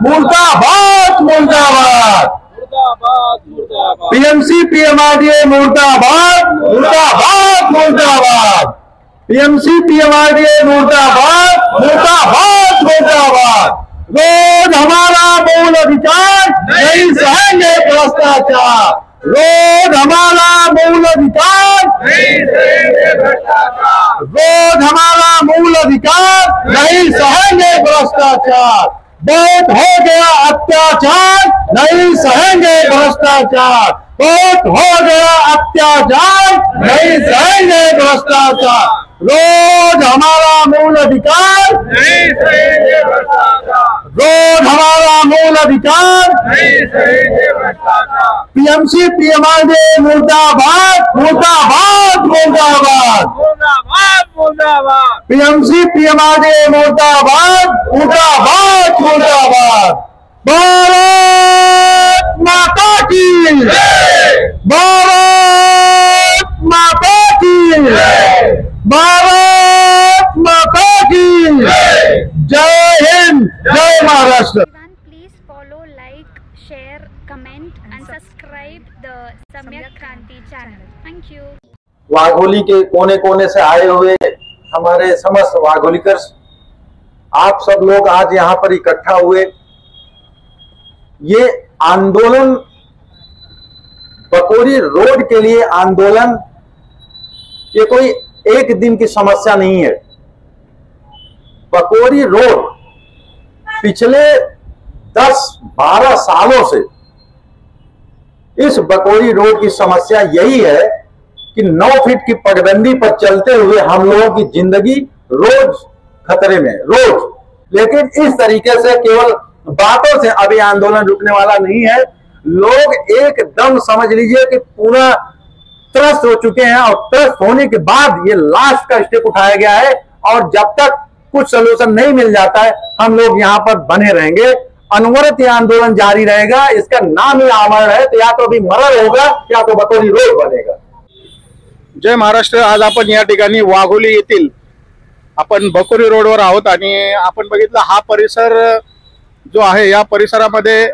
मुर्दाबाद मुर्दाबाद। PMC PMRDA मुर्दाबाद मुर्दाबाद मुर्दाबाद। पीएमसी पीएमआरडीए मुर्दाबाद मुर्दाबाद मुर्दाबाद। रोज हमारा मूल अधिकार, नहीं सहेंगे भ्रष्टाचार। रोज हमारा मूल अधिकार, नहीं सहेंगे भ्रष्टाचार। रोज हमारा मूल अधिकार, नहीं सहेंगे भ्रष्टाचार। बहुत हो गया अत्याचार, नहीं सहेंगे भ्रष्टाचार। बहुत हो गया अत्याचार, नहीं सहेंगे भ्रष्टाचार। रोज हमारा मूल अधिकार, नहीं सहेंगे भ्रष्टाचार। रोज हमारा मूल अधिकार, नहीं सहेंगे भ्रष्टाचार। पीएमसी पीएमआरडीए मुर्दाबाद मुर्दाबाद मुर्दाबाद मुर्दाबाद मुर्दाबाद। पीएमसी पीएमआरडीए मुर्दाबाद मुर्दाबाद मुर्दाबाद। भारत माता की जय। भारत माता की जय। भारत माता की जय। जय हिंद, जय Maharashtra. Please follow, like, share, comment and subscribe the Samyak Kranti channel. Thank you. Wagholi के कोने कोने से आए हुए हमारे समस्त वाघोलीकर्स, आप सब लोग आज यहाँ पर इकट्ठा हुए। ये आंदोलन बकोरी रोड के लिए आंदोलन, ये कोई एक दिन की समस्या नहीं है। बकोरी रोड पिछले 10-12 सालों से इस बकोरी रोड की समस्या यही है कि 9 फीट की पगडंडी पर चलते हुए हम लोगों की जिंदगी रोज खतरे में, रोज। लेकिन इस तरीके से केवल बातों से अभी आंदोलन रुकने वाला नहीं है। लोग एकदम समझ लीजिए कि पूरा त्रस्त हो चुके हैं, और त्रस्त होने के बाद ये लास्ट का स्टेप उठाया गया है। और जब तक कुछ सोल्यूशन नहीं मिल जाता है, हम लोग यहाँ पर बने रहेंगे। अनवरत ये आंदोलन जारी रहेगा। इसका नाम ही अमर है, तो या तो अभी मरण होगा या तो बकोरी रोड बनेगा। जय महाराष्ट्र। आज आपण या ठिकाणी वाघोली येथील आपण बकोरी रोडवर आहोत आणि आपण बघितलं हा परिसर जो आहे, या परिसरामध्ये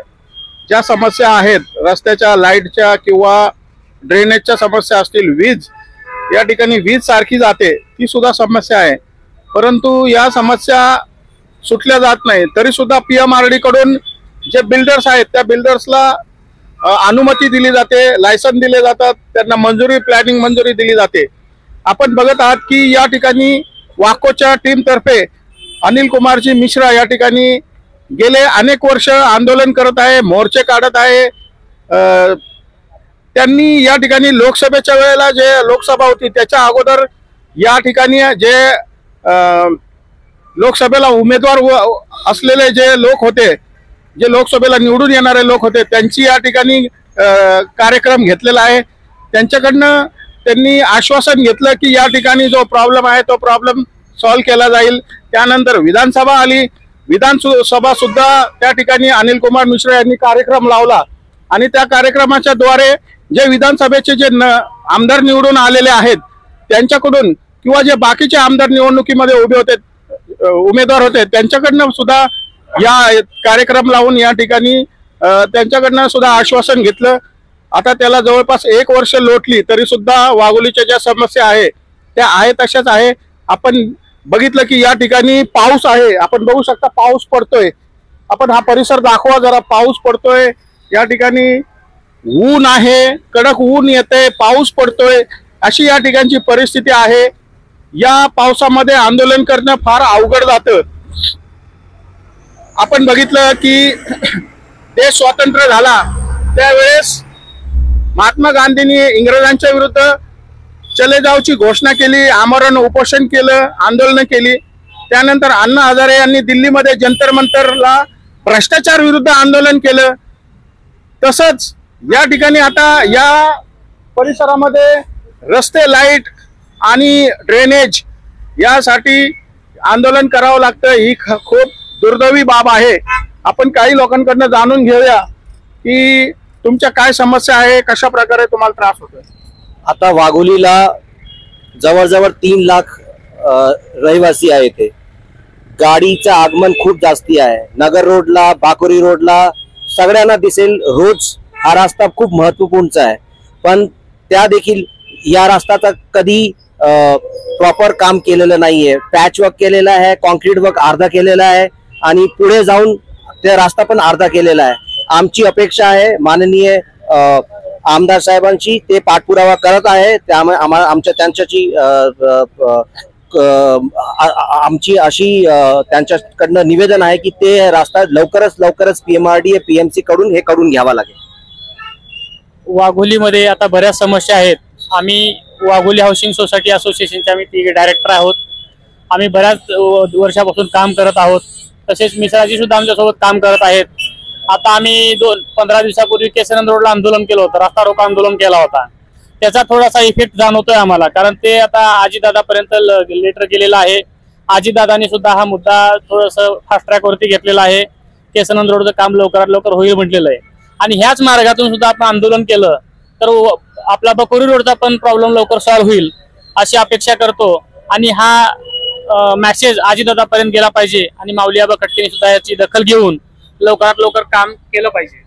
ज्या समस्या आहेत, रस्त्याच्या, लाईटच्या किंवा ड्रेनेजच्या समस्या असतील, वीज या ठिकाणी वीज सारखी जाते, ती सुद्धा समस्या आहे। परंतु या समस्या सुटल्या जात नाही। तरी सुद्धा पीएमआरडी कडून जे बिल्डर्स आहेत त्या बिल्डर्सला अनुमती दिली जाते, लायसन दिले जातात, त्यांना मंजुरी, प्लॅनिंग मंजुरी दिली जाते। आपण बघत आहात की या ठिकाणी वाकोच्या टीम तर्फे अनिल कुमारजी मिश्रा या ठिकाणी गेले अनेक वर्ष आंदोलन करत आहे, मोर्चे काढत आहे। त्यांनी या ठिकाणी लोकसभेच्या वेळेला जे लोकसभा होती त्याच्या अगोदर या ठिकाणी जे लोकसभेला उमेदवार असलेले जे लोक होते, जे लोकसभेला निवडून येणारे लोक होते, त्यांची या ठिकाणी कार्यक्रम घेतलेला आहे। त्यांच्याकडनं त्यांनी आश्वासन घेतलं की या ठिकाणी जो प्रॉब्लेम आहे तो प्रॉब्लेम सॉल्व केला जाईल। त्यानंतर विधानसभा आली, विधानसभा सुद्धा त्या ठिकाणी अनिल कुमार मिश्रा यांनी कार्यक्रम लावला आणि त्या कार्यक्रमाच्या द्वारे जे विधानसभेचे जे आमदार निवडून आलेले आहेत त्यांच्याकडून किंवा जे बाकीचे आमदार निवडणुकीमध्ये उभे होते, उमेदवार होते, त्यांच्याकडनं सुद्धा या कार्यक्रम लावून या ठिकाणी त्यांच्याकडनं सुद्धा आश्वासन घेतलं। आता त्याला जवळपास 1 वर्ष लोटली तरी सुद्धा वाघोलीच्या ज्या समस्या आहे त्या आहे तशाच आहे। आपण बघितलं की या ठिकाणी पाऊस आहे, आपण बघू शकता पाऊस पडतोय। आपण हा परिसर दाखवा जरा, पाऊस पडतोय, या ठिकाणी ऊन आहे, कडक ऊन येते, पाऊस पडतोय, अशी या ठिकाणची परिस्थिती आहे। या पावसामध्ये आंदोलन करणं फार अवघड जातं। आपण बघितलं की देश स्वतंत्र झाला त्यावेळेस महात्मा गांधींनी इंग्रजांच्या विरुद्ध चले जावची घोषणा केली, आमरण उपोषण केलं, आंदोलन केली। त्यानंतर अण्णा हजारे यांनी दिल्लीमध्ये जंतर मंतरला भ्रष्टाचार विरुद्ध आंदोलन केलं। तसंच या ठिकाणी आता या परिसरामध्ये रस्ते, लाईट आणि ड्रेनेज यासाठी आंदोलन करावं लागतं। ही खूप दुर्दैवी बाब आहे। आपण काही लोकांकडून जाणून घेऊया की तुमच्या काय समस्या आहे, कशा प्रकारे तुम्हाला त्रास होतोय। आता वाघोलीला जवळजवळ 3 लाख रहिवासी आहेत। गाडीचं आगमन खूप जास्ती आहे. नगर रोडला, बाकोरी रोडला सगळ्यांना दिसेल रोज हा रस्ता खूप महत्वपूर्णचा आहे, पण त्या देखील या रस्त्याचा कधी प्रॉपर काम केलेलं नाहीये. पॅच वर्क केलेला आहे, कॉन्क्रीट वर्क अर्धा केलेला आहे आणि पुढे जाऊन ते रस्ता पण अर्धा केलेला आहे. आमची अपेक्षा आहे माननीय आमदार साहेबांची, ते पाठपुरावा करत आहे. त्यामुळे आम्हाला आमच्या त्यांच्याची आमची अशी त्यांच्याकडनं निवेदन आहे की ते रस्ता लवकरच PMRDA PMC कडून हे करून घ्यावा लागेल. वाघोलीमध्ये आता बऱ्याच समस्या आहेत. आम्ही वाघोली हाऊसिंग सोसायटी असोसिएशनचे आम्ही तिघे डायरेक्टर आहोत. आम्ही बऱ्याच वर्षापासून काम करत आहोत. तसेच मिश्राजी सुद्धा आमच्यासोबत काम करत आहेत. आता आम्ही 15 दिवसापूर्वी केसनंद रोडला आंदोलन केलं होतं, रस्ता रोको आंदोलन केला होता. त्याचा थोडासा इफेक्ट जाणवतोय आम्हाला, कारण ते आता आजीदादापर्यंत लेटर गेलेलं आहे. आजीदादांनी सुद्धा हा मुद्दा थोडंसं फास्ट ट्रॅक वरती घेतलेला आहे. केसनंद रोडचं काम लवकरात लवकर होईल म्हटलेलं आहे आणि ह्याच मार्गातून सुद्धा आपण आंदोलन केलं तर आपला बकोरी रोडचा पण प्रॉब्लेम लवकर सॉल्व्ह होईल अशी अपेक्षा करतो. आणि हा मेसेज आजीदादापर्यंत गेला पाहिजे आणि माऊली आबा खटकेने सुद्धा याची दखल घेऊन लवकरात लवकर काम केलं पाहिजे.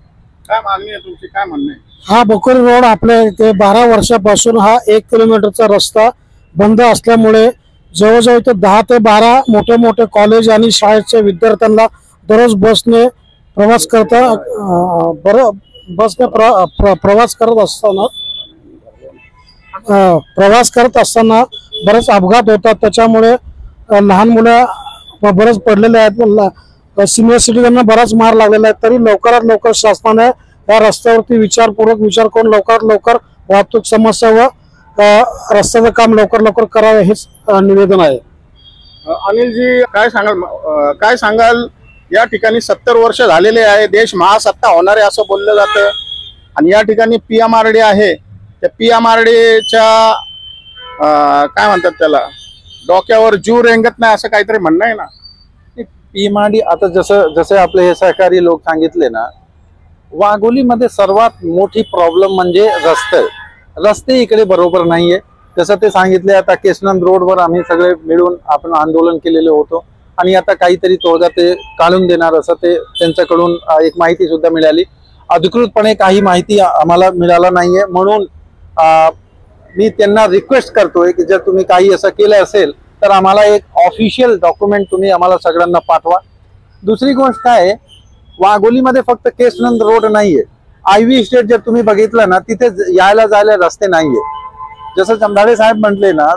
काय मागणी आहे तुमची, काय म्हणणं आहे? हा बकोरी रोड आपल्या इथे 12 वर्षापासून हा 1 किलोमीटरचा रस्ता बंद असल्यामुळे जवळजवळ इथे 10 ते 12 मोठे कॉलेज आणि शाळेच्या विद्यार्थ्यांना दररोज बसने प्रवास करत असताना बरेच अपघात होतात. त्याच्यामुळे लहान मुलं बरेच पडलेले आहेत, सिनियर सिटीजनना बराच मार लागलेला आहे. तरी लवकरात लवकर शासनाने या रस्त्यावरती विचार करून लवकरात लवकर वाहतूक समस्या व रस्त्याचं काम लवकर करावे हेच निवेदन आहे. अनिलजी काय सांगाल या ठिकाणी 70 वर्ष झालेले आहे, देश महासत्ता होणार आहे असं बोललं जातं आणि या ठिकाणी PMRD आहे. त्या PMRDच्या काय म्हणतात त्याला, डोक्यावर जीव रेंगत नाही असं काहीतरी म्हणणं आहे ना. PMRD आता जसे आपले हे सहकारी लोक सांगितले ना, वाघोलीमध्ये सर्वात मोठी प्रॉब्लेम म्हणजे रस्ते इकडे बरोबर नाहीये. जसं ते सांगितले, आता केसनंद रोडवर आम्ही सगळे मिळून आपण आंदोलन केलेले होतो आणि आता काहीतरी तोडगा ते काढून देणार असं ते त्यांच्याकडून एक माहिती सुद्धा मिळाली. अधिकृतपणे काही माहिती आम्हाला मिळाला नाहीये, म्हणून मी त्यांना रिक्वेस्ट करतोय की जर तुम्ही काही असं केलं असेल तर आम्हाला एक ऑफिशियल डॉक्युमेंट तुम्ही आम्हाला सगळ्यांना पाठवा. दुसरी गोष्ट काय, वाघोलीमध्ये फक्त केसनंद रोड नाहीये, IV इस्टेट जर तुम्ही बघितलं ना तिथे यायला जायला रस्ते नाहीये. जसं चंदाडे साहेब म्हटले ना,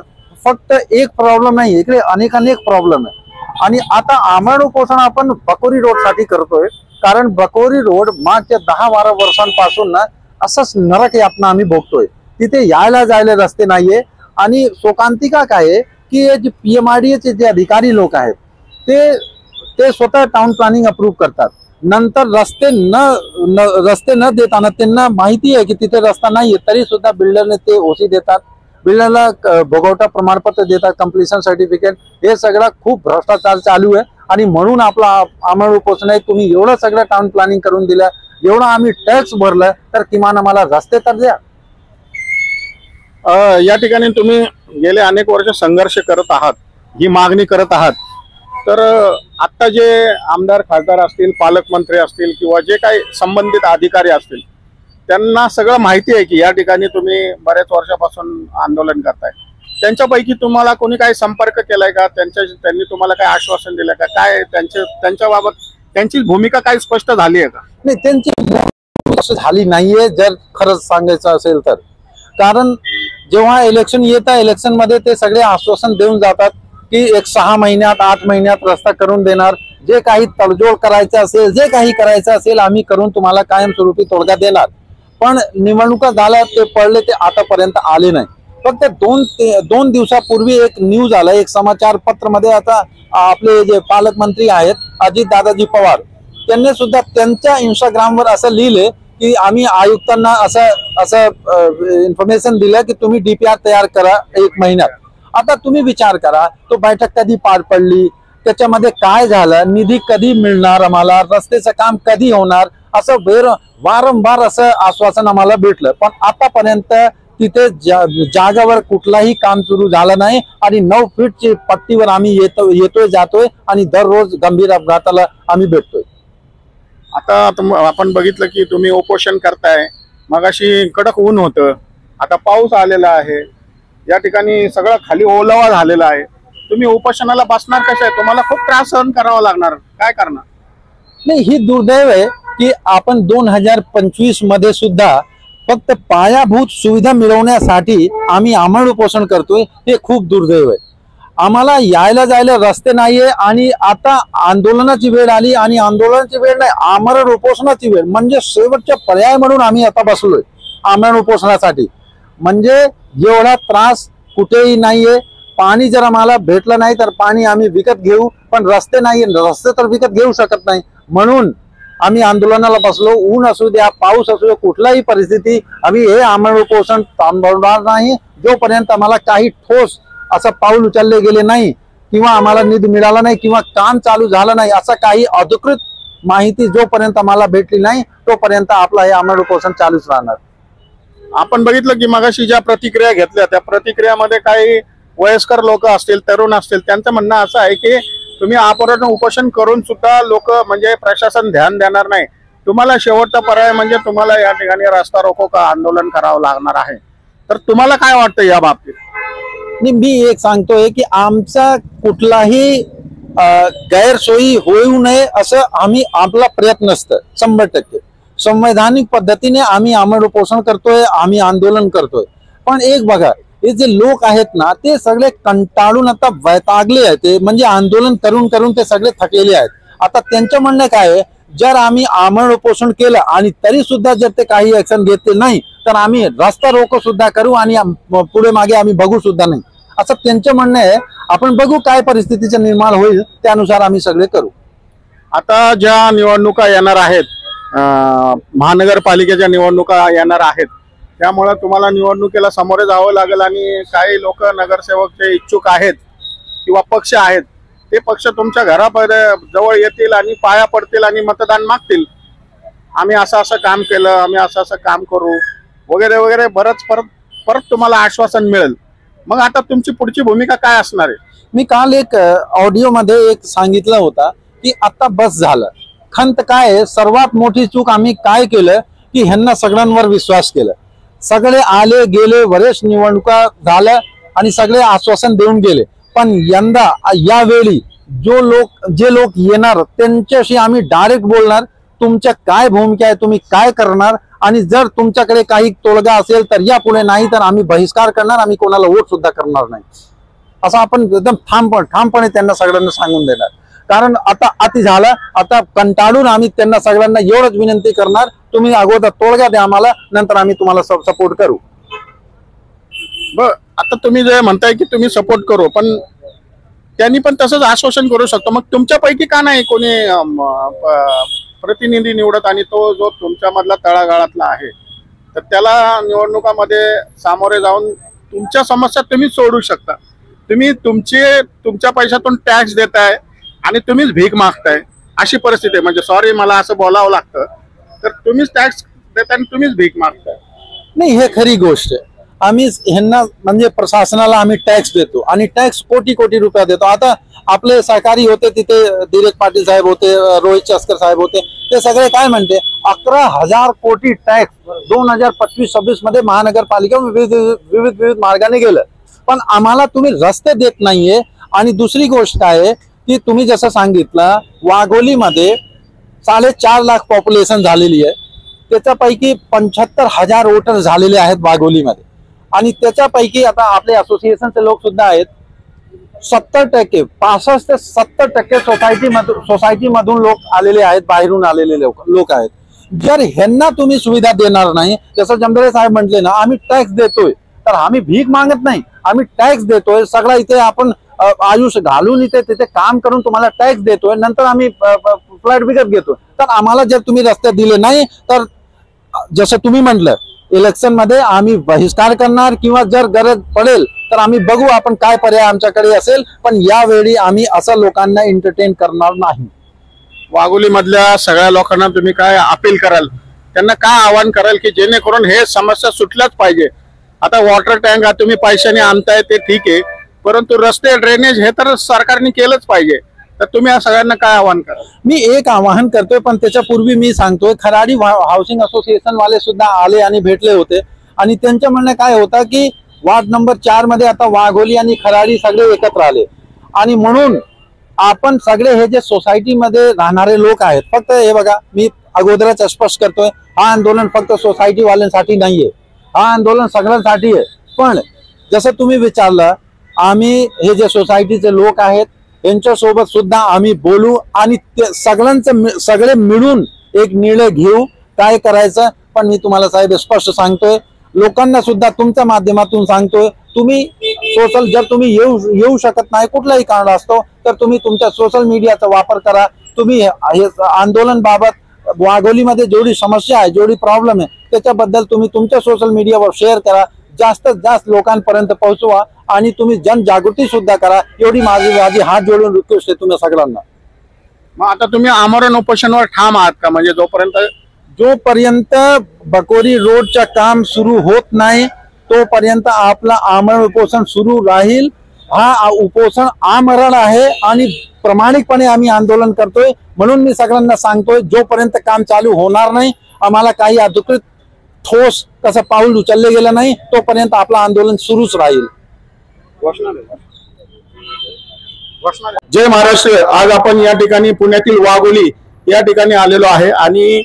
फक्त एक प्रॉब्लेम नाहीये, इकडे अनेक प्रॉब्लेम आहे. आणि आता आमरण उपोषण आपण बकोरी रोड साठी करतोय, कारण बकोरी रोड मागच्या 10-12 वर्षांपासून ना असंच नरक यातना आम्ही भोगतोय. तिथे यायला जायला रस्ते नाहीये. आणि शोकांतिका काय आहे की जे PMRDAचे जे अधिकारी लोक आहेत ते स्वतः टाउन प्लॅनिंग अप्रूव्ह करतात, नंतर रस्ते न देताना त्यांना माहिती आहे की तिथे रस्ता नाहीये तरी सुद्धा बिल्डरने ते OC देतात, बिल्डरला भोगवटा प्रमाणपत्र देतात, कम्प्लिशन सर्टिफिकेट. हे सगळं खूप भ्रष्टाचार चालू आहे आणि म्हणून आपला आमरण उपोषण आहे. तुम्ही एवढं सगळं टाउन प्लॅनिंग करून दिलं, एवढं आम्ही टॅक्स भरलं, तर किमान आम्हाला रस्ते तर द्या. या ठिकाणी तुम्ही गेले अनेक वर्ष संघर्ष करत आहात, ही मागणी करत आहात, तर आता जे आमदार खासदार असतील, पालकमंत्री असतील किंवा जे काही संबंधित अधिकारी असतील त्यांना सगळं माहिती आहे की या ठिकाणी तुम्ही बऱ्याच वर्षापासून आंदोलन करताय. त्यांच्यापैकी तुम्हाला कोणी काही संपर्क केलाय का? त्यांनी तुम्हाला काही आश्वासन दिलं का? काय त्यांच्या बाबत त्यांची भूमिका काही स्पष्ट झाली आहे का? नाही, त्यांची भूमिका झाली नाहीये जर खरंच सांगायचं असेल तर. कारण जेव्हा इलेक्शन येतं, इलेक्शन मध्ये ते सगळे आश्वासन देऊन जातात की एक 6 महिन्यात 8 महिन्यात रस्ता करून देणार, जे काही तडजोड करायचं असेल, जे काही करायचं असेल आम्ही करून तुम्हाला कायमस्वरूपी तोडगा देणार. पण निवडणुका झाल्या, ते पडले, ते आतापर्यंत आले नाही. फक्त दोन दिवसापूर्वी एक न्यूज आला, एक समाचार पत्र मध्ये. आता आपले जे पालकमंत्री आहेत अजित दादाजी पवार, त्यांनी सुद्धा त्यांच्या इंस्टाग्रामवर असं लिहिले की आम्ही आयुक्तांना असं इन्फॉर्मेशन दिलं की तुम्ही DPR तयार करा 1 महिन्यात. आता तुम्ही विचार करा, तो बैठक कधी पार पडली, त्याच्यामध्ये काय झालं, निधी कधी मिळणार आम्हाला, रस्त्याचं काम कधी होणार, असं वारंवार असं आश्वासन आम्हाला भेटलं. पण आतापर्यंत तिथे जागावर कुठलाही काम सुरू झालं नाही आणि 9 फीटची पट्टीवर आम्ही येतोय जातोय आणि दररोज गंभीर अपघाताला आम्ही भेटतोय. आता आपण बघितलं की तुम्ही उपोषण करताय, मगाशी कडक ऊन होतं, आता पाऊस आलेला आहे, या ठिकाणी सगळं खाली ओलावा झालेला आहे. तुम्ही उपोषणाला बसणार कशा आहे? तुम्हाला खूप त्रास सहन करावा लागणार, काय करणार? नाही, ही दुर्दैव आहे की आपण 2025 मध्ये सुद्धा फक्त पायाभूत सुविधा मिळवण्यासाठी आम्ही आमरण उपोषण करतोय. हे खूप दुर्दैव आहे. आम्हाला यायला जायला रस्ते नाहीये आणि आता आंदोलनाची वेळ आली आणि आंदोलनाची वेळ नाही, आमरण उपोषणाची वेळ, म्हणजे शेवटचा पर्याय म्हणून आम्ही आता बसलोय आमरण उपोषणासाठी. म्हणजे एवढा त्रास कुठेही नाहीये. पाणी जर आम्हाला भेटलं नाही तर पाणी आम्ही विकत घेऊ, पण रस्ते नाहीये, रस्ते तर विकत घेऊ शकत नाही. म्हणून आम्ही आंदोलनाला बसलो. ऊन असू द्या, पाऊस असू द्या, कुठलाही परिस्थिती आम्ही हे आमरण उपोषण थांबवणार नाही जोपर्यंत आम्हाला काही ठोस असं पाऊल उचलले गेले नाही किंवा आम्हाला निधी मिळाला नाही किंवा काम चालू झालं नाही, असं काही अधिकृत माहिती जोपर्यंत आम्हाला भेटली नाही तोपर्यंत आपलं हे आमरण उपोषण चालूच राहणार. आपण बघितलं की मगाशी ज्या प्रतिक्रिया घेतल्या त्या प्रतिक्रियामध्ये काही वयस्कर लोक असतील, तरुण असतील, त्यांचं म्हणणं असं आहे की तुम्ही आमरण उपोषण करून सुद्धा लोक म्हणजे प्रशासन ध्यान देणार नाही, तुम्हाला शेवटचा पर्याय म्हणजे तुम्हाला या ठिकाणी रस्ता रोको का आंदोलन करावं लागणार आहे. तर तुम्हाला काय वाटतं या बाबतीत? मी एक सांगतोय की आमचा कुठलाही गैरसोयी होऊ नये असं आम्ही आपला प्रयत्न असतं 100%. संवैधानिक पद्धतीने आम्ही आमरण उपोषण करतोय, आम्ही आंदोलन करतोय. पण एक बघा, हे जे लोक आहेत ना ते सगळे कंटाळून आता वैतागले आहेत, ते म्हणजे आंदोलन करून करून ते सगळे थकलेले आहेत. आता त्यांचं म्हणणं काय आहे, जर आम्ही आमरण उपोषण केलं आणि तरी सुद्धा जर ते काही ऍक्शन घेतले नाही तर आम्ही रस्ता रोको सुद्धा करू आणि पुढे मागे आम्ही बघू सुद्धा नाही, असं त्यांचं म्हणणं आहे. आपण बघू काय परिस्थितीचं निर्माण होईल, त्यानुसार आम्ही सगळे करू. आता ज्या निवडणुका येणार आहेत, महानगरपालिकेच्या निवडणुका येणार आहेत, त्यामुळे तुम्हाला निवडणुकीला सामोरे जावं लागेल आणि काही लोक नगरसेवक जे इच्छुक आहेत किंवा पक्ष आहेत ते पक्ष तुमच्या घरापर्यंत जवळ येतील आणि पाया पडतील आणि मतदान मागतील. आम्ही असं असं काम केलं, आम्ही असं असं काम करू वगैरे वगैरे बरंच परत तुम्हाला आश्वासन मिळेल. मग आता तुमची पुढची भूमिका काय असणार आहे? मी काल एक ऑडिओ मध्ये एक सांगितलं होता की आता बस झालं. खंत काय आहे, सर्वात मोठी चूक आम्ही काय केलं की ह्यांना सगळ्यांवर विश्वास केला. सगळे आले गेले, वरिष्ठ निवडणुका झाल्या आणि सगळे आश्वासन देऊन गेले. पण यंदा यावेळी जे लोक येणार त्यांच्याशी आम्ही डायरेक्ट बोलणार, तुमच्या काय भूमिका आहे, तुम्ही काय करणार, आणि जर तुमच्याकडे काही तोडगा असेल तर या पुढे, नाही तर आम्ही बहिष्कार करणार, आम्ही कोणाला वोट सुद्धा करणार नाही, असं आपण एकदम ठामपणे त्यांना सगळ्यांना सांगून देणार. कारण आता अति झालं, आता कंटाळून आम्ही त्यांना सगळ्यांना एवढंच विनंती करणार, तुम्ही अगोदर तोडगा द्या आम्हाला, नंतर आम्ही तुम्हाला सपोर्ट करू. आता तुम्ही जे म्हणताय की तुम्ही सपोर्ट करू, पण त्यांनी पण तसंच आश्वासन करू शकतो. मग तुमच्यापैकी का नाही कोणी प्रतिनिधी निवडत आणि तो जो तुमच्या मधला तळागाळातला आहे तर त्याला निवडणुकामध्ये सामोरे जाऊन तुमच्या समस्या तुम्ही सोडू शकता. तुम्ही तुमच्या पैशातून टॅक्स देताय आणि तुम्हीच भीक मागताय, अशी परिस्थिती आहे. म्हणजे सॉरी मला असं बोलावं लागतं, तर तुम्हीच टॅक्स देताय आणि तुम्हीच भीक मागताय. नाही, हे खरी गोष्ट आहे. आम्ही ह्यांना म्हणजे प्रशासनाला आम्ही टॅक्स देतो आणि टॅक्स कोटी रुपया देतो. आता आपले सहकारी होते तिथे, धीरज पाटील साहेब होते, रोहित चस्कर साहेब होते, ते सगळे काय म्हणते 11,000 कोटी टॅक्स 2025-26 मध्ये महानगरपालिका विविध मार्गाने गेलं. पण आम्हाला तुम्ही रस्ते देत नाहीये. आणि दुसरी गोष्ट आहे की तुम्ही जसं सांगितलं, वाघोलीमध्ये 4.5 लाख पॉप्युलेशन झालेली आहे, त्याच्यापैकी 75,000 वोटर झालेले आहेत वाघोलीमध्ये. आणि त्याच्यापैकी आता आपले असोसिएशनचे लोक सुद्धा आहेत, 70% 65 ते 70% सोसायटी मधून लोक आलेले आहेत, बाहेरून आलेले लोक आहेत. जर ह्यांना तुम्ही सुविधा देणार नाही, जसं जमदरे साहेब म्हटले ना, आम्ही टॅक्स देतोय, तर आम्ही भीक मागत नाही, आम्ही टॅक्स देतोय. सगळा इथे आपण आयुष्य घालून इथे तिथे काम करून तुम्हाला टॅक्स देतोय, नंतर आम्ही फ्लॅट विकत घेतोय. तर आम्हाला जर तुम्ही रस्ते दिले नाही तर जसं तुम्ही म्हटलं इलेक्शन मध्ये आम्ही बहिष्कार करणार, किंवा जर गरज पडेल तर आम्ही बघू आपण काय पर्याय आमच्याकडे असेल. पण यावेळी आम्ही असं लोकांना एंटरटेन करणार नाही. वाघोली मधल्या सगळ्या लोकांना तुम्ही काय अपील कराल, त्यांना काय आवाहन कराल की जेणेकरून हे समस्या सुटल्याच पाहिजे? आता वॉटर टँक तुम्ही पैशाने आणताय ते ठीक आहे, परंतु रस्ते ड्रेनेज हे तर सरकारने केलंच पाहिजे. तर तुम्ही या सगळ्यांना काय आवाहन करा? मी एक आवाहन करतोय, पण त्याच्यापूर्वी मी सांगतोय, खराडी हाऊसिंग असोसिएशन वाले सुद्धा आले आणि भेटले होते आणि त्यांचं म्हणणं काय होतं की वार्ड नंबर 4 मध्ये आता वाघोली आणि खराडी सगळे एकत्र आले आणि म्हणून आपण सगळे हे जे सोसायटीमध्ये राहणारे लोक आहेत, फक्त हे बघा मी अगोदरच स्पष्ट करतोय, हा आंदोलन फक्त सोसायटी वाल्यांसाठी नाहीये, हा आंदोलन सगळ्यांसाठी आहे. पण जसं तुम्ही विचारलं, आम्ही हे जे सोसायटीचे लोक आहेत यांच्यासोबत सुद्धा आम्ही बोलू आणि सगळे मिळून एक निर्णय घेऊ काय करायचं. पण मी तुम्हाला साहेब स्पष्ट सांगतोय, लोकांना सुद्धा तुमच्या माध्यमातून सांगतोय, तुम्ही जर तुम्ही येऊ शकत नाही कुठलाही कारण असतो तर तुम्ही तुमच्या सोशल मीडियाचा वापर करा. तुम्ही हे आंदोलन बाबत वाघोलीमध्ये जेवढी समस्या आहे, जेवढी प्रॉब्लेम आहे त्याच्याबद्दल तुम्ही तुमच्या सोशल मीडियावर शेअर करा, जास्तीत जास्त लोकांपर्यंत पोहोचवा आणि तुम्ही जनजागृती सुद्धा करा. एवढी माझी हात जोडून रिक्वेस्ट आहे तुम्ही सगळ्यांना. मग आता तुम्ही आमरण उपोषणावर ठाम आहात का? म्हणजे जोपर्यंत बकोरी रोडचं काम सुरू होत नाही तोपर्यंत आपला आमरण उपोषण सुरू राहील. हा उपोषण आमरण आहे आणि प्रामाणिकपणे आम्ही आंदोलन करतोय. म्हणून मी सगळ्यांना सांगतोय, जोपर्यंत काम चालू होणार नाही, आम्हाला काही अधिकृत ठोस कसं पाऊल उचलले गेलं नाही तोपर्यंत आपलं आंदोलन सुरूच राहील. जय महाराष्ट्र. आज आपण या ठिकाणी पुण्यातील वाघोली या ठिकाणी आलेलो आहे आणि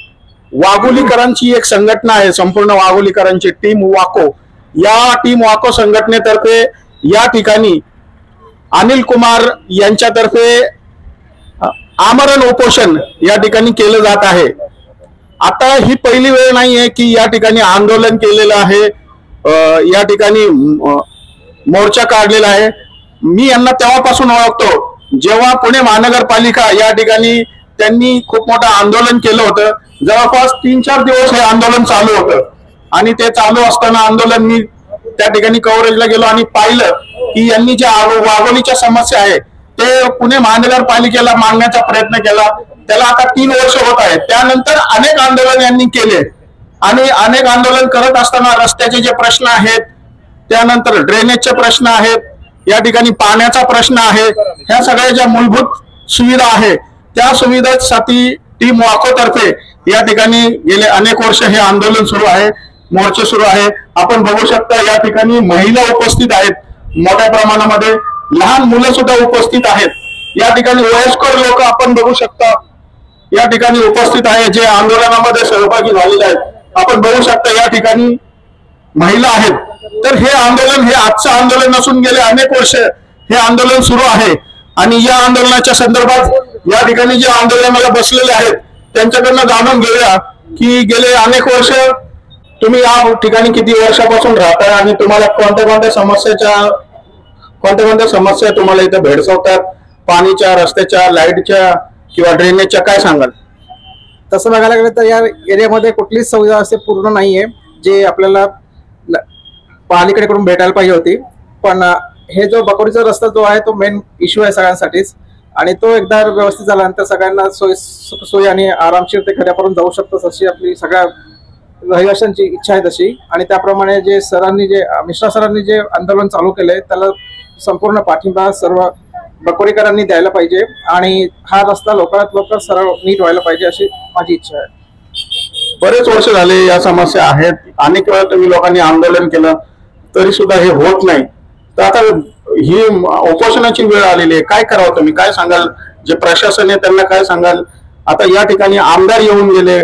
वाघोलीकरांची एक संघटना आहे, संपूर्ण वाघोलीकरांची टीम वाको. या टीम वाको संघटनेतर्फे या ठिकाणी अनिल कुमार यांच्यातर्फे आमरण उपोषण या ठिकाणी केलं जात आहे. आता ही पहिली वेळ नाही आहे की या ठिकाणी आंदोलन केलेलं आहे, या ठिकाणी मोर्चा काढलेला आहे. मी यांना तेव्हापासून ओळखतो जेव्हा पुणे महानगरपालिका या ठिकाणी त्यांनी खूप मोठं आंदोलन केलं होतं. जवळपास 3-4 दिवस हे आंदोलन चालू होतं आणि ते चालू असताना आंदोलन मी त्या ठिकाणी कव्हरेजला गेलो आणि पाहिलं की यांनी ज्या वाघोलीच्या समस्या आहे ते पुणे महानगरपालिकेला मांडण्याचा प्रयत्न केला. त्याला आता 3 वर्ष होत आहेत. त्यानंतर अनेक आंदोलन यांनी केले आणि अनेक आंदोलन करत असताना रस्त्याचे जे प्रश्न आहेत, त्यानंतर ड्रेनेजचे प्रश्न आहेत, या ठिकाणी पाण्याचा प्रश्न आहे, ह्या सगळ्या ज्या मूलभूत सुविधा आहे त्या सुविधेसाठी टीम वाकोतर्फे या ठिकाणी गेले अनेक वर्ष हे आंदोलन सुरू आहे, मोर्चे सुरू आहे. आपण बघू शकता या ठिकाणी महिला उपस्थित आहेत मोठ्या प्रमाणामध्ये, लहान मुलं सुद्धा उपस्थित आहेत. या ठिकाणी वयस्कर लोक आपण बघू शकता या ठिकाणी उपस्थित आहे जे आंदोलनामध्ये सहभागी झालेले आहेत. आपण बघू शकता या ठिकाणी महिला आहेत. तर हे आंदोलन हे आजचं आंदोलन नसून गेले अनेक वर्ष हे आंदोलन सुरू आहे आणि या आंदोलनाच्या संदर्भात या ठिकाणी जे आंदोलनाला बसलेले आहेत त्यांच्याकडनं जाणून घेऊया की गेले अनेक वर्ष तुम्ही या ठिकाणी किती वर्षापासून राहताय आणि तुम्हाला कोणत्या समस्या तुम्हाला इथे भेडसावतात, पाणीच्या, रस्त्याच्या, लाईटच्या किंवा ड्रेनेजच्या, काय सांगाल? तसं बघायला गेलं तर या एरियामध्ये कुठलीच सुविधा असे पूर्ण नाहीये जे आपल्याला पालिकेकडून भेटायला पाहिजे होती. पण हे जो बकोरीचा रस्ता जो आहे तो मेन इश्यू आहे सगळ्यांसाठीच आणि तो एकदा व्यवस्थित झाल्यानंतर सगळ्यांना सोयी आणि आरामशीर ते खड्यापर्यंत जाऊ शकतात अशी आपली सगळ्या रहिवाशांची इच्छा आहे तशी. आणि त्याप्रमाणे मिश्रा सरांनी जे आंदोलन चालू केलंय त्याला संपूर्ण पाठिंबा सर्व बकोरीकरांनी द्यायला पाहिजे आणि हा रस्ता लवकरात लवकर सरळ नीट व्हायला पाहिजे अशी माझी इच्छा आहे. बरेच वर्ष झाले या समस्या आहेत, अनेक वेळा तुम्ही लोकांनी आंदोलन केलं तरी सुद्धा हे होत नाही. तर आता ही उपोषणाची वेळ आलेली आहे, काय करावं तुम्ही, काय सांगाल? जे प्रशासन आहे त्यांना काय सांगाल? आता या ठिकाणी आमदार येऊन गेले,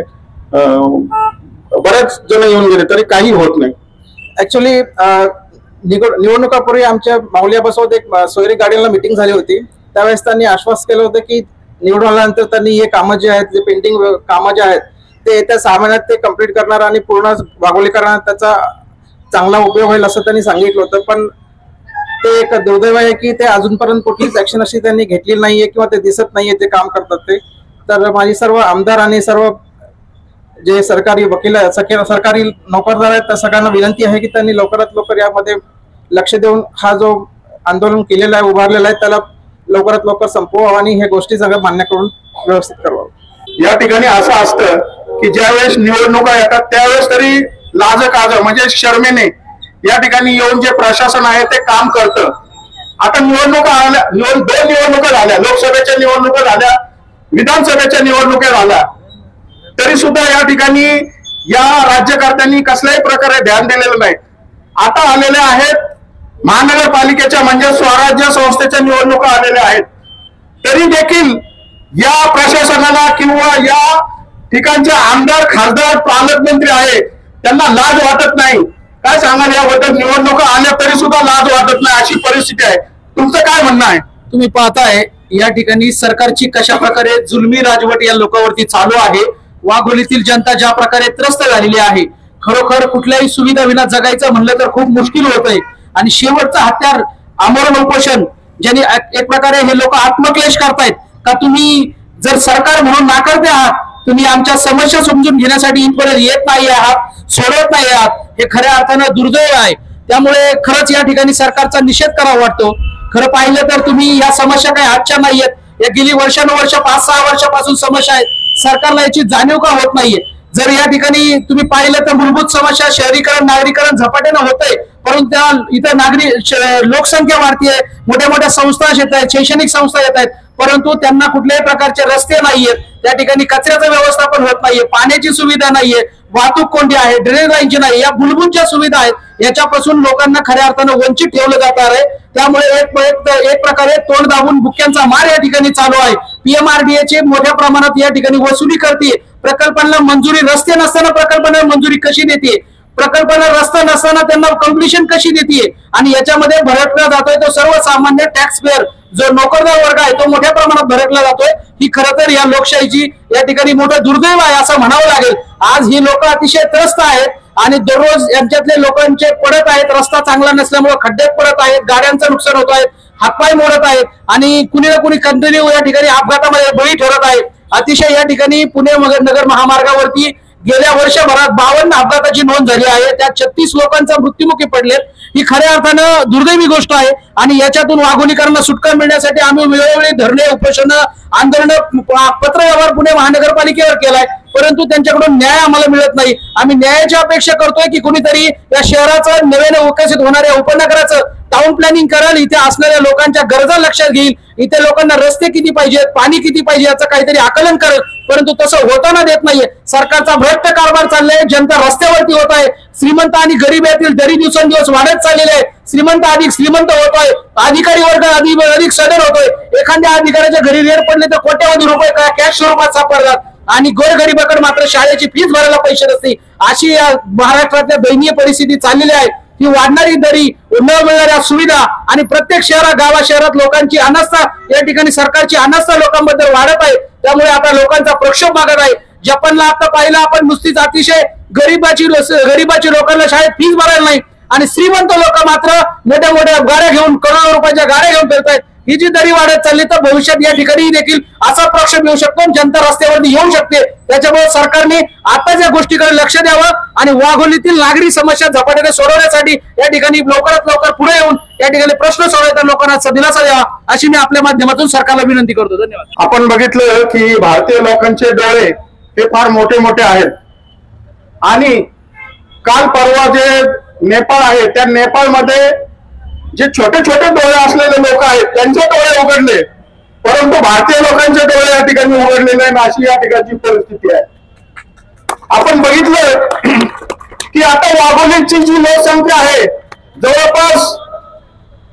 बरेच जण येऊन गेले तरी काही होत नाही. ऍक्च्युली निवडणुकापूर्वी आमच्या माऊलिया बसवत एक सोयरी गार्डनला मिटिंग झाली होती. त्यावेळेस त्यांनी आश्वास केलं होतं की निवडून आल्यानंतर त्यांनी हे कामं जे आहेत, जे पेंडिंग कामं जे आहेत ते येत्या 6 महिन्यात ते कम्प्लीट करणार आणि पूर्ण वाघोलीकरांना त्याचा चांगला उपयोग होईल असं त्यांनी सांगितलं होतं. पण ते एक दुर्दैव आहे की ते अजूनपर्यंत कुठलीच ऍक्शन अशी त्यांनी घेतलेली नाहीये किंवा ते दिसत नाहीये ते काम करतात ते. तर माझी सर्व आमदार आणि सर्व जे सरकारी वकील सरकारी नोकरदार आहेत त्या सगळ्यांना विनंती आहे की त्यांनी लवकरात लवकर यामध्ये लक्ष देऊन हा जो आंदोलन केलेला आहे, उभारलेला आहे, त्याला लवकरात लवकर संपवावं आणि ह्या गोष्टी सगळ्या मान्य करून व्यवस्थित करावं. या ठिकाणी असं असतं की ज्यावेळेस निवडणुका येतात त्यावेळेस तरी लाजकाज म्हणजे शर्मेने या ठिकाणी येऊन जे प्रशासन आहे ते काम करतं. आता निवडणुका आल्या, 2 निवडणुका झाल्या, लोकसभेच्या निवडणुका झाल्या, विधानसभेच्या निवडणुका झाल्या, तरी सुद्धा या ठिकाणी या राज्यकर्त्यांनी कसल्याही प्रकारे ध्यान दिलेलं नाही. आता आलेल्या आहेत महानगरपालिकेच्या म्हणजे स्वराज्य संस्थेच्या निवडणुका आलेल्या आहेत, तरी देखील या प्रशासनाला किंवा या ठिकाणचे आमदार खासदार पालकमंत्री आहे त्यांना लाज वाटत नाही. काय सांगाल याबद्दल? निवडणुका आल्या तरी सुद्धा लाज वाटत नाही अशी परिस्थिती आहे. तुमचं काय म्हणणं आहे? तुम्ही पाहताय या ठिकाणी सरकारची कशा प्रकारे जुलमी राजवट या लोकांवरती चालू आहे. वाघोलीतील जनता ज्या प्रकारे त्रस्त झालेली आहे, खरोखर कुठल्याही सुविधा विना जगायचं म्हणलं तर खूप मुश्किल होत आहे. आणि शेवटचं हत्यार आमरण उपोषण, ज्यांनी एक प्रकारे हे लोक आत्मक्लेश करतायत का तुम्ही जर सरकार म्हणून नाकारते आहात, तुम्ही आमच्या समस्या समजून घेण्यासाठी इथपर्यंत येत नाही आहात, सोडवत नाही आहात, हे खऱ्या अर्थानं दुर्दैव आहे. त्यामुळे खरंच या ठिकाणी सरकारचा निषेध करावा वाटतो. खरं पाहिलं तर तुम्ही या समस्या काही आजच्या नाहीयेत, या गेली वर्षानुवर्ष 5-6 वर्षापासून समस्या आहेत. सरकारला याची जाणीव का होत नाहीये? जर या ठिकाणी तुम्ही पाहिलं तर मूलभूत समस्या शहरीकरण नागरीकरण झपाट्यानं होतंय, परंतु इथं लोकसंख्या वाढतीये, मोठ्या मोठ्या संस्था येत आहेत, शैक्षणिक संस्था येत आहेत, परंतु त्यांना कुठल्याही प्रकारचे रस्ते नाहीयेत, त्या ठिकाणी कचऱ्याचं व्यवस्थापन होत नाहीये, पाण्याची सुविधा नाहीये, वाहतूक कोंडी आहे, ड्रेनेज लाईनची नाही, या मूलभूत ज्या सुविधा आहेत याच्यापासून लोकांना खऱ्या अर्थानं वंचित ठेवलं जात आहे. त्यामुळे एक प्रकारे तोंड दाबून बुक्यांचा मार या ठिकाणी चालू आहे. PMRDA चे मोठ्या प्रमाणात या ठिकाणी वसुली करते, प्रकल्पांना मंजुरी, रस्ते नसताना प्रकल्पांना मंजुरी कशी देते, प्रकल्पांना रस्ता नसताना त्यांना कम्प्लिशन कशी देते, आणि याच्यामध्ये भरकला जातोय तो सर्वसामान्य टॅक्स पेअर जो नोकरदार वर्ग आहे तो मोठ्या प्रमाणात भरकला जातोय. ही खरं तर या लोकशाहीची या ठिकाणी मोठं दुर्दैव आहे असं म्हणावं लागेल. आज ही लोक अतिशय त्रस्त आहेत आणि दररोज यांच्यातले लोकांचे पडत आहेत, रस्ता चांगला नसल्यामुळे खड्ड्यात पडत आहेत, गाड्यांचं नुकसान होत आहे, हातपाय मोडत आहेत आणि कुणी ना कुणी कंटिन्यू या ठिकाणी अपघातामध्ये बळी ठरत आहे. अतिशय या ठिकाणी पुणे नगर महामार्गावरती गेल्या वर्षभरात 52 अपघाताची नोंद झाली आहे, त्यात 36 लोकांचा मृत्युमुखी पडलेत. ही खऱ्या अर्थानं दुर्दैवी गोष्ट आहे आणि याच्यातून वाघोलीकरांना सुटका मिळण्यासाठी आम्ही वेळोवेळी धरणे, उपोषण, आंदोलन, पत्रव्यवहार पुणे महानगरपालिकेवर केलाय, परंतु त्यांच्याकडून न्याय आम्हाला मिळत नाही. आम्ही न्यायाची अपेक्षा करतोय की कुणीतरी या शहराचं नव्याने विकसित होणाऱ्या उपनगराचं टाउन प्लॅनिंग कराल, इथे असणाऱ्या लोकांच्या गरजा लक्षात घेईल, इथे लोकांना रस्ते किती पाहिजेत, पाणी किती पाहिजे याचं काहीतरी आकलन करेल, परंतु तसं होताना देत नाहीये. सरकारचा भ्रष्ट कारभार चाललाय, जनता रस्त्यावरती होत आहे, श्रीमंत आणि गरीब यातील दरी दिवसेंदिवस वाढत चाललेले आहे, श्रीमंत अधिक श्रीमंत होतोय, अधिकारी वर्ग अधिक सदर होतोय. एखाद्या अधिकाऱ्याच्या घरी रेड पडले तर कोट्यावधी रुपये कॅश स्वरूपात सापडतात आणि गोरगरीबाकडे मात्र शाळेची फीस भरायला पैसे नसते. अशी या महाराष्ट्रातल्या दयनीय परिस्थिती चाललेली आहे. ही वाढणारी दरी, न मिळणाऱ्या सुविधा आणि प्रत्येक गावात लोकांची अनास्था, या ठिकाणी सरकारची अनास्था लोकांबद्दल वाढत आहे. त्यामुळे आता लोकांचा प्रक्षोभ मागत आहे. जपानला आता पाहिलं आपण, नुसतीच अतिशय गरीबाची लोकांना शाळेत फीस भरायला नाही आणि श्रीमंत लोक मात्र मोठ्या मोठ्या गाड्या घेऊन, करोडो रुपयाच्या गाड्या घेऊन फिरतायत. ही जी दरी वाढत चालली तर भविष्यात या ठिकाणी देखील असा प्रक्षोभ येऊ शकतो, जनता रस्त्यावरती येऊ शकते. त्याच्यामुळे सरकारने आता या गोष्टीकडे लक्ष द्यावं आणि वाघोलीतील नागरी समस्या झपाट्याने सोडवण्यासाठी या ठिकाणी लवकरात लवकर पुढे येऊन या ठिकाणी प्रश्न सोडवण्याचा लोकांना दिलासा द्यावा अशी मी आपल्या माध्यमातून सरकारला विनंती करतो. धन्यवाद. आपण बघितलं की भारतीय लोकांचे डोळे हे फार मोठे मोठे आहेत आणि काल परवा जे नेपाळ आहे त्या नेपाळमध्ये जे छोटे छोटे डोळे असलेले लोक आहेत त्यांचे डोळे उघडले, परंतु भारतीय लोकांचे डोळे या ठिकाणी उघडले नाही, अशी या ठिकाणची परिस्थिती आहे. आपण बघितलं की आता वाघोलीची जी लोकसंख्या आहे जवळपास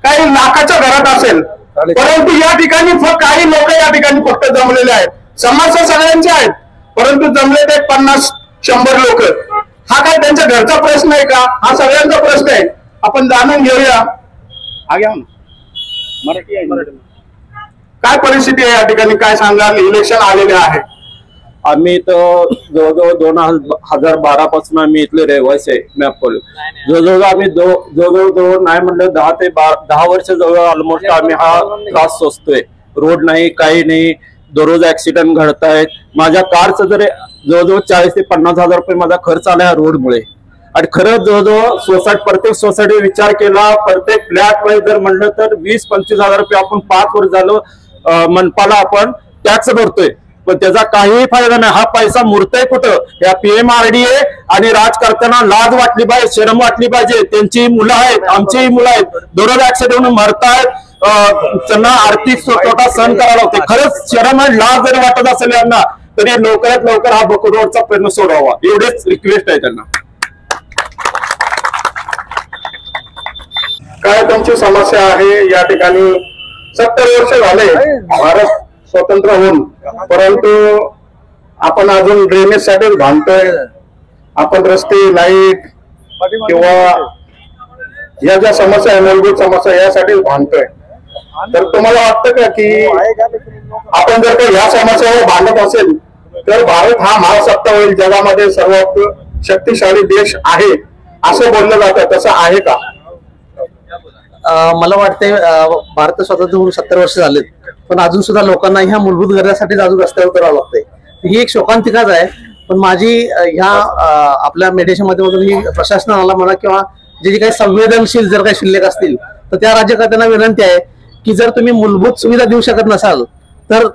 काही लाखाच्या घरात असेल, परंतु या ठिकाणी फक्त काही लोक या ठिकाणी फक्त जमलेले आहेत. समस्या सगळ्यांच्या आहेत, परंतु जमले ते 50-100 लोक. हा काय त्यांच्या घरचा प्रश्न आहे का? हा सगळ्यांचा प्रश्न आहे. आपण जाणून घेऊया. मराठी काय परिस्थिती आहे या ठिकाणी, काय सांगाल? इलेक्शन आलेले आहे. आम्ही तर जवळजवळ 2012 पासून आम्ही इथले रहिवासी आहे. मॅपकोली जवळजवळ आम्ही जवळजवळ नाही म्हणलं 10 ते 10 वर्ष जवळ ऑलमोस्ट आम्ही हा त्रास सोसतोय. रोड नाही, काही नाही, दररोज ऍक्सिडेंट घडत आहेत. माझ्या कारचं जर जवळजवळ 40 ते 50 हजार रुपये माझा खर्च आला या रोडमुळे. आणि खरंच जवळजवळ प्रत्येक सोसायटी विचार केला, प्रत्येक फ्लॅट वाईज जर म्हणलं तर 20-25 हजार रुपये आपण 5 वर्ष झालं मनपाला आपण टॅक्स भरतोय. पण त्याचा काहीही फायदा नाही. हा पैसा मुरतोय कुठं? या PMRDA आणि राजकारत्यांना लाज वाटली पाहिजे, शरम वाटली पाहिजे. त्यांची मुलं आहेत, आमचीही मुलं आहेत, दररोज ऍक्सिडेंट होऊन मरतायत, त्यांना आर्थिक तोटा सहन करावा लागतो. खरंच शरम आणि लाज जरी वाटत असेल यांना तरी लवकरात लवकर हा बकोरी रोडचा प्रश्न सोडवावा, एवढेच रिक्वेस्ट आहे त्यांना. काय तुमची समस्या आहे? या ठिकाणी 70 वर्ष झाले भारत स्वतंत्र होऊन, परंतु आपण अजून ड्रेनेज साठी भांडतोय. आपण रस्ते, लाईट किंवा या ज्या समस्या आहे, मूलभूत समस्या, यासाठी भांडतोय. तर तुम्हाला वाटतं का की आपण जर का या समस्यावर भांडत असेल तर भारत हा महासत्ता होईल, जगामध्ये सर्वात शक्तिशाली देश आहे असं बोललं जातं, तसं आहे का? मला वाटते भारत स्वतंत्र होऊन 70 वर्ष झालेत, पण अजून सुद्धा लोकांना ह्या मूलभूत गरजासाठी अजून रस्त्यावर उतरावं लागतंय. ही एक शोकांतिकाच आहे. पण माझी ह्या आपल्या मेडिटेशन माध्यमातून ही प्रशासनाला म्हणा किंवा जे काही संवेदनशील जर काही शिल्लक असतील तर त्या राज्यकर्त्यांना विनंती आहे की जर तुम्ही मूलभूत सुविधा देऊ शकत नसाल तर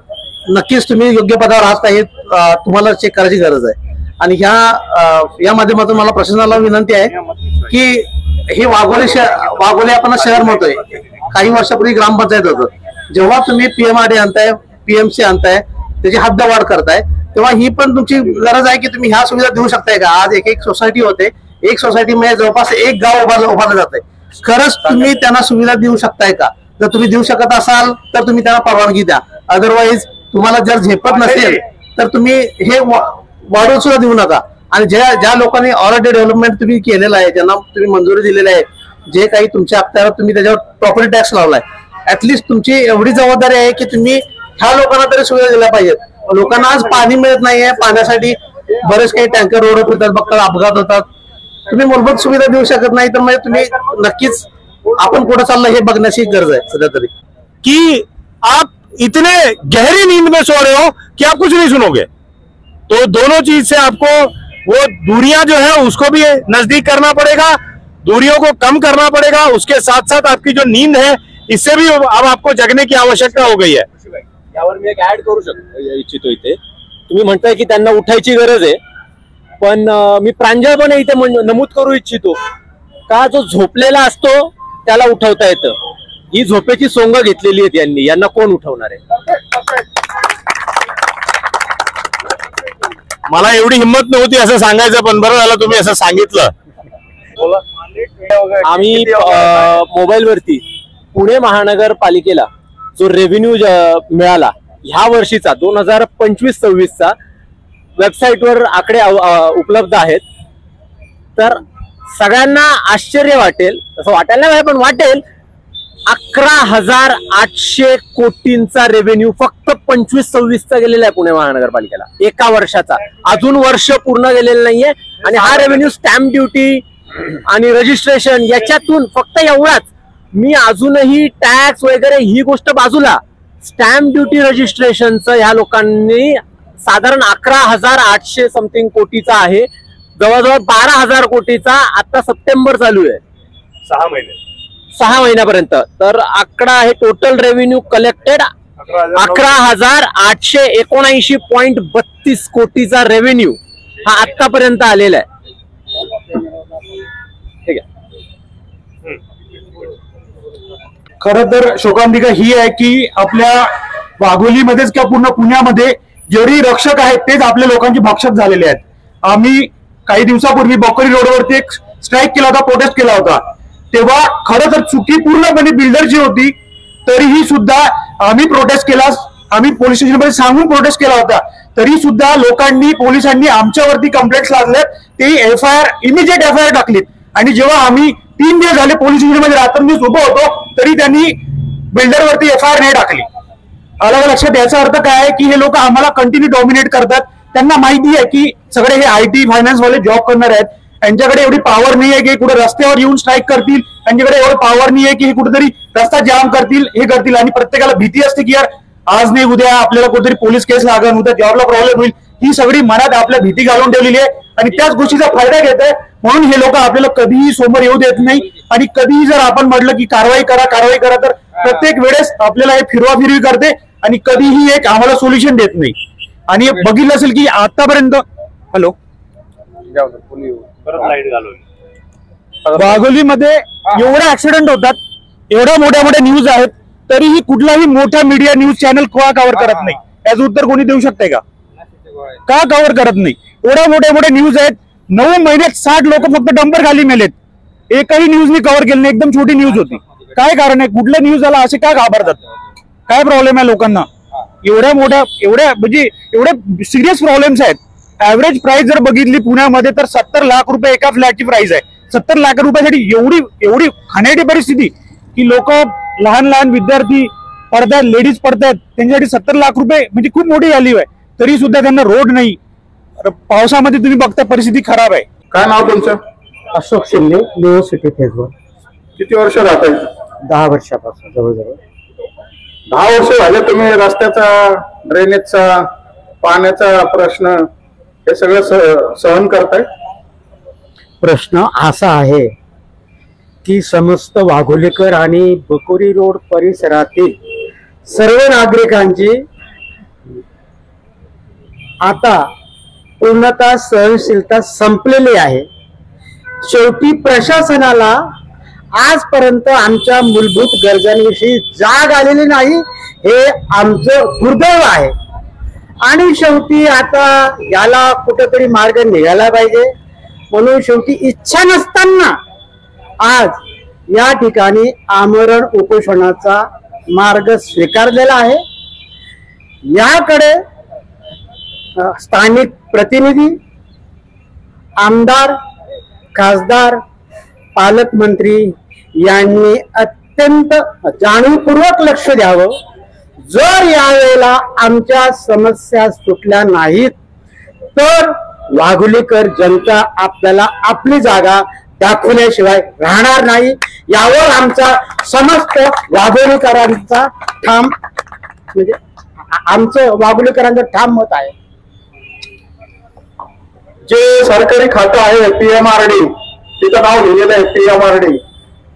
नक्कीच तुम्ही योग्य पदावर आहात काही तुम्हाला चेक करायची गरज आहे. आणि या माध्यमातून मला प्रशासनाला विनंती आहे की हे वाघोली आपण शहर म्हणतोय, काही वर्षापूर्वी ग्रामपंचायत होतं. जेव्हा तुम्ही PMRDA आणताय, PMC आणताय, त्याची हद्दवाढ करताय, तेव्हा ही पण तुमची गरज आहे की तुम्ही ह्या सुविधा देऊ शकताय का? आज एक सोसायटी होते, एक सोसायटीमध्ये जवळपास एक गाव उभारलं जात आहे. खरंच तुम्ही त्यांना सुविधा देऊ शकताय का? जर तुम्ही देऊ शकत असाल तर तुम्ही त्यांना परवानगी द्या. अदरवाईज तुम्हाला जर झेपत नसेल तर तुम्ही हे वाढवून सुद्धा देऊ नका. आणि ज्या लोकांनी ऑलरेडी डेव्हलपमेंट तुम्ही केलेलं आहे, ज्यांना तुम्ही मंजुरी दिलेली आहे, जे काही तुमच्या अखत्यारात तुम्ही त्याच्यावर प्रॉपर्टी टॅक्स लावलाय, ऍटलिस्ट तुमची एवढी जबाबदारी आहे की तुम्ही ह्या लोकांना तरी सुविधा दिल्या पाहिजेत. लोकांना आज पाणी मिळत नाहीये, पाण्यासाठी बरेच काही टँकर रोड फिरतात, बघतात, अपघात होतात. तुम्ही मूलभूत सुविधा देऊ शकत नाही तर म्हणजे तुम्ही नक्कीच आपण कुठं चाललं हे बघण्याची गरज आहे सध्या तरी. कि आप इतने गहरी नींद में सो रहे हो कि आप कुछ नहीं सुनोगे. तो दोनों चीज से आपको वो दूरियां जो है उसको भी नजदीक करना पड़ेगा, दूरियों को कम करना पड़ेगा. उसके साथ साथ आपकी जो नींद है इससे भी अब आपको जगने की आवश्यकता हो गई है. यावर मी एक ऍड करू इच्छितो. इथे तुम्ही म्हणताय की त्यांना उठायची गरज आहे, पण मी प्रांजळपणे इथे नमूद करू इच्छितो का जो झोपलेला असतो त्याला उठवता येतं. ही झोपेची सोंग घेतलेली आहेत यांनी, यांना कोण उठवणार आहे? मला एवढी हिंमत नव्हती असं सांगायचं, पण बरं झालं तुम्ही असं सांगितलं. आम्ही मोबाईल वरती पुणे महानगरपालिकेला जो रेव्हेन्यू मिळाला ह्या वर्षीचा 2025-26चा वेबसाईटवर आकडे उपलब्ध आहेत. तर सगळ्यांना आश्चर्य वाटेल, तसं वाटायला नाही पण वाटेल, 11,800 कोटींचा रेव्हेन्यू फक्त 25-26चा गेलेला आहे पुणे महानगरपालिकेला एका वर्षाचा. अजून वर्ष पूर्ण गेलेलं नाहीये आणि हा रेव्हेन्यू स्टॅम्प ड्युटी आणि रजिस्ट्रेशन याच्यातून फक्त एवढाच. मी अजूनही टॅक्स वगैरे ही गोष्ट बाजूला, स्टॅम्प ड्युटी रजिस्ट्रेशनचं ह्या लोकांनी साधारण 11,800 समथिंग कोटीचा आहे, जवळजवळ 12,000 कोटीचा आता सप्टेंबर चालू आहे, 6 महिन्यापर्यंत. तर आकडा आहे टोटल रेव्हेन्यू कलेक्टेड 11,879.32 कोटीचा रेव्हेन्यू हा आतापर्यंत आलेला आहे. ठीक आहे. खरं तर शोकांतिका ही आहे की आपल्या वाघोलीमध्येच किंवा पूर्ण पुण्यामध्ये जेवढी रक्षक आहेत तेच आपल्या लोकांचे भक्षक झालेले आहेत. आम्ही काही दिवसापूर्वी बकोरी रोडवरती एक स्ट्राईक केला होता, प्रोटेस्ट केला होता. तेव्हा खरं तर चुकी पूर्णपणे बिल्डरची होती, तरीही सुद्धा आम्ही प्रोटेस्ट केला, आम्ही पोलीस स्टेशनमध्ये सांगून प्रोटेस्ट केला होता. तरी सुद्धा लोकांनी, पोलिसांनी आमच्यावरती कंप्लेंट्स लादल्यात, ते इमिजिएट FIR टाकलीत. आणि जेव्हा आम्ही 3 दिवस झाले पोलीस स्टेशनमध्ये रात्रंदिवस उभं होतो तरी त्यांनी बिल्डरवरती FIR नाही टाकली. अलग लक्षात याचा अर्थ काय आहे की हे लोक आम्हाला कंटिन्यू डॉमिनेट करतात. त्यांना माहिती आहे की सगळे हे IT फायनान्स वाले जॉब करणार आहेत, यांच्याकडे एवढी पॉवर नाही आहे की कुठे रस्त्यावर येऊन स्ट्राईक करतील, यांच्याकडे एवढी पॉवर नाही आहे की कुठेतरी रस्ता जाम करतील, हे करतील. आणि प्रत्येकाला भीती असते की यार आज नाही उद्या आपल्याला कुठेतरी पोलीस केस लागेल, उद्या जॉबला प्रॉब्लेम होईल. ही सगळी मनात आपल्या भीती घालून ठेवलेली आहे आणि त्याच गोष्टीचा फायदा घेत आहे. म्हणून हे लोक आपल्याला कधीही समोर येऊ देत नाही. आणि कधीही जर आपण म्हटलं की कारवाई करा तर प्रत्येक वेळेस आपल्याला हे फिरवाफिरवी करते आणि कधीही एक आम्हाला सोल्युशन देत नाही. आणि बघितलं असेल की आतापर्यंत हॅलो वाघोलीमध्ये एवढे ऍक्सिडेंट होतात, एवढ्या मोठ्या मोठ्या न्यूज आहेत, तरीही कुठलाही मोठा मीडिया न्यूज चॅनल कव्हर करत नाही. याचं उत्तर कोणी देऊ शकतंय का कव्हर करत नाही? एवढ्या मोठ्या मोठ्या न्यूज आहेत. 9 महिन्यात 60 लोक फक्त डंपर खाली मेलेत, एकही न्यूजनी कव्हर केलं नाही. एकदम छोटी न्यूज होती. काय कारण आहे? कुठल्या न्यूजला असे काय घाबरतात? काय प्रॉब्लेम आहे लोकांना? एवढ्या म्हणजे एवढे सिरियस प्रॉब्लेम्स आहेत. ऍव्हरेज प्राइस जर बघितली पुण्यामध्ये तर 70 लाख रुपये एका फ्लॅटची प्राइस आहे. 70 लाख रुपयासाठी एवढी खाण्याची परिस्थिती की लोक लहान लहान विद्यार्थी पडतात, लेडीज पडतात, त्यांच्यासाठी 70 लाख रुपये म्हणजे खूप मोठी व्हॅल्यू आहे. तरी सुद्धा त्यांना रोड नाही. पावसामध्ये तुम्ही बघता परिस्थिती खराब आहे. काय नाव तुमचं? Ashok Shinde, Leo city phase 1. किती वर्ष राहत आहे? 10 वर्षापासून जवळजवळ 10 वर्ष झाले तुम्ही रस्त्याचा, ड्रेनेजचा, पाण्याचा प्रश्न हे सगळं सहन करताय. प्रश्न असा आहे की समस्त वाघोलीकर आणि बकोरी रोड परिसरातील सर्व नागरिकांची आता पूर्णतः सहनशीलता संपलेली आहे. शेवटी प्रशासनाला आजपर्यंत आमच्या मूलभूत गरजांविषयी जाग आलेली नाही, हे आमचं दुर्दैव आहे. आणि शेवटी आता याला कुठेतरी मार्ग निघाला पाहिजे. म्हणून शेवटी इच्छा नसताना आज या ठिकाणी आमरण उपोषणाचा मार्ग स्वीकारलेला आहे. याकडे स्थानिक प्रतिनिधी, आमदार, खासदार, पालकमंत्री यांनी अत्यंत जाणीवपूर्वक लक्ष द्यावं. जर यावेळेला आमच्या समस्या सुटल्या नाहीत तर वाघोलीकर जनता आपल्याला आपली जागा दाखवल्याशिवाय राहणार नाही. यावर आमचा समस्त वाघोलीकरांचा ठाम म्हणजे आमचं वाघोलीकरांचं ठाम मत आहे. जे सरकारी खातं आहे PMRD, तिचं नाव लिहिलेलं आहे PMRD,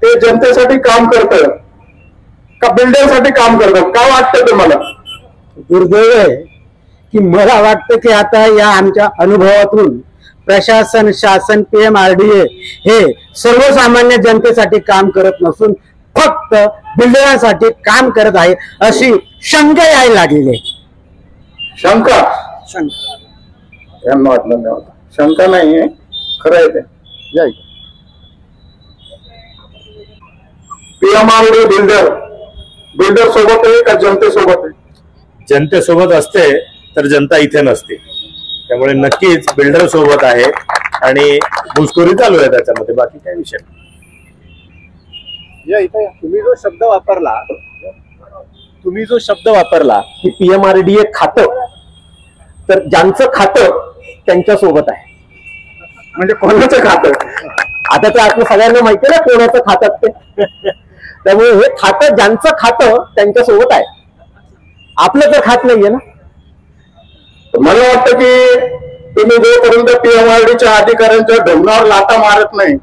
ते जनतेसाठी काम करतं का बिल्डरसाठी काम करतं? काय वाटतं तुम्हाला? दुर्दैव आहे की मला वाटतं की आता या आमच्या अनुभवातून प्रशासन, शासन, PMRDA हे सर्वसामान्य जनतेसाठी काम करत नसून फक्त बिल्डरांसाठी काम करत आहे अशी शंका यायला लागलेली आहे. शंका यांना वाटलं नाही. शंका नाही आहे, खरं आहे ते. PMRD बिल्डर सोबत आहे का जनतेसोबत आहे? जनतेसोबत असते तर जनता इथे नसते. त्यामुळे नक्कीच बिल्डर सोबत आहे आणि घुसखोरी चालू आहे त्याच्यामध्ये, बाकी काय विषय नाही. तुम्ही जो शब्द वापरला की PMRDA खातं, तर ज्यांचं खातं त्यांच्या सोबत आहे. म्हणजे कोणाचं खातं? आता ते आपल्या सगळ्यांना माहिती आहे ना कोणाचं खातं ते. त्यामुळे हे खातं ज्यांचं खातं त्यांच्या सोबत आहे. आपलं तर खात नाहीये ना. मला वाटतं की तुम्ही जोपर्यंत PMRDच्या अधिकाऱ्यांच्या ढोंगणावर लाथा मारत नाही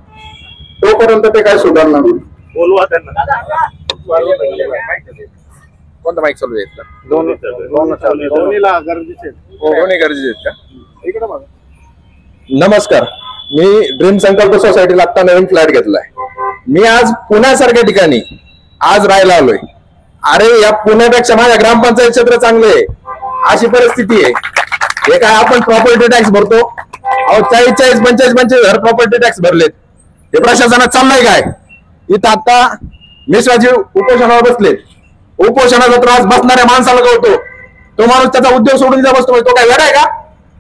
तोपर्यंत ते काय सुधारणार नाही. बोलवा त्यांना. कोणता माईक चालू आहे? दोन्हीला गरजेचे दोन्ही गरजेचे आहेत का? इकडे बघा. नमस्कार, मी ड्रीम संकल्प सोसायटीला आता नवीन फ्लॅट घेतलाय. मी आज पुण्यासारख्या ठिकाणी आज राहायला आलोय. अरे या पुण्यापेक्षा माझ्या ग्रामपंचायत क्षेत्र चांगले आहे अशी परिस्थिती आहे. हे काय आपण प्रॉपर्टी टॅक्स भरतो, अहो 40-45-45,000 प्रॉपर्टी टॅक्स भरलेत. हे प्रशासनात चाललंय काय? इथं आता मिश्राजी उपोषणावर बसले. उपोषणाचा त्रास बसणाऱ्या माणसाला कळतो. तो माणूस त्याचा उद्योग सोडून इथं बसतो, तो काय वेळ आहे का?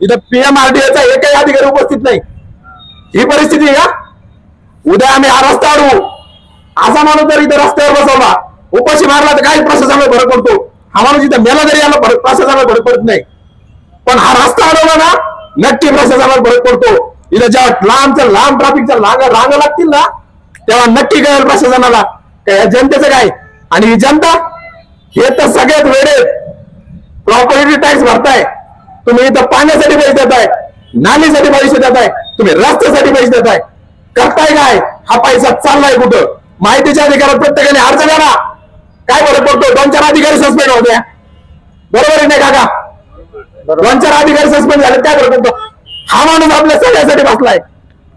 इथं PMRDAचा एकही अधिकारी उपस्थित नाही. ही परिस्थिती आहे का? उद्या आम्ही हा रस्ता अडवू, असा माणूस जर इथं रस्त्यावर बसवला, उपाशी मारला तर काही प्रशासनाला फरक पडतो. हा माणूस इथं मेला जरी आला प्रशासनाला फरक पडत नाही. पण हा रस्ता अडवला ना नक्की प्रशासनाला फरक पडतो. इथं जेव्हा लांब ट्रॅफिकच्या रांगा लागतील ना तेव्हा नक्की कळेल प्रशासनाला काय या जनतेचं काय. आणि ही जनता हे तर सगळ्यात वेळे प्रॉपर्टी टॅक्स भरताय तुम्ही, इथं पाण्यासाठी पैसे देताय, नालीसाठी पैसे देताय, तुम्ही रस्त्यासाठी पैसे देताय. करताय काय? हा पैसा चाललाय कुठं? माहितीच्या अधिकारात प्रत्येकाने अर्ज करा. काय फरक पडतो? 2-4 अधिकारी सस्पेंड होत्या. बरोबर आहे नाही काका? 2-4 अधिकारी सस्पेंड झाले काय फरक पडतो? हा माणूस आपल्या सगळ्यासाठी बसलाय.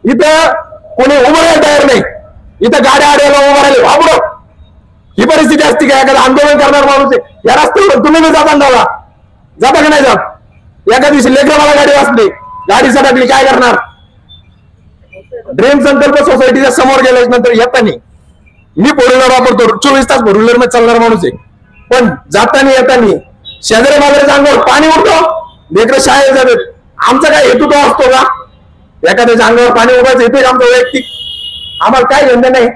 इथं कोणी उभं राहायला तयार नाही. इथं गाड्या आड्याला उभं राहिले वापडो. ही परिस्थिती असती का? एखादा आंदोलन करणार माणूस आहे या रस्त्यावर तुम्ही जाता का नाही जात? एका दिवशी लेकराला गाडी वाचली, गाडी सटकली, काय करणार? ड्रीम संकल्प सोसायटीच्या समोर गेल्याच्या नंतर येताना मी फोर व्हीलर वापरतो, 24 तास फोर व्हीलर मध्ये चालणार माणूस आहे. पण जाताना येताना शेजारी बाजाराच्या अंगावर पाणी उडतो, लेकरं शाळेत जातात. आमचा काय हेतू तो असतो का? एखाद्याच्या अंगावर पाणी उभायचं हेतू आमचा वैयक्तिक, आम्हाला काय घेणं नाही.